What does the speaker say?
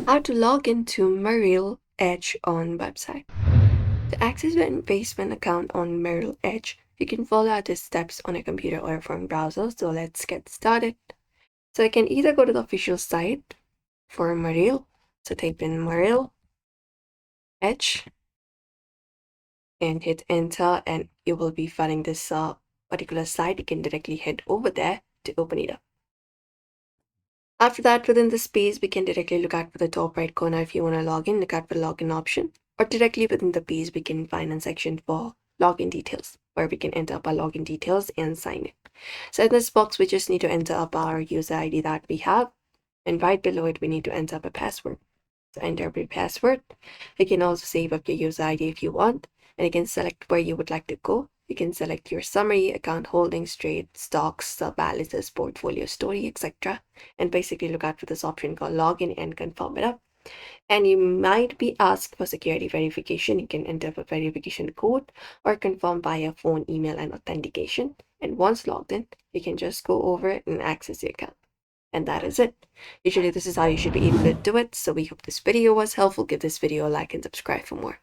How to log into Merrill Edge on website. To access your investment account on Merrill Edge, you can follow these steps on a computer or a phone browser. So let's get started. So you can either go to the official site for Merrill. So type in Merrill Edge and hit enter, and you will be finding this particular site. You can directly head over there to open it up. After that, within the space, we can directly look at for the top right corner. If you want to log in, look at the login option, or directly within the page, we can find a section for login details, where we can enter up our login details and sign in. So in this box, we just need to enter up our user ID that we have, and right below it, we need to enter up a password. So enter up your password. You can also save up your user ID if you want, and you can select where you would like to go. You can select your summary, account holdings, trade, stocks, balances, portfolio story, etc. And basically look out for this option called login and confirm it up. And you might be asked for security verification. You can enter a verification code or confirm via phone, email, and authentication. And once logged in, you can just go over it and access your account. And that is it. Usually this is how you should be able to do it. So we hope this video was helpful. Give this video a like and subscribe for more.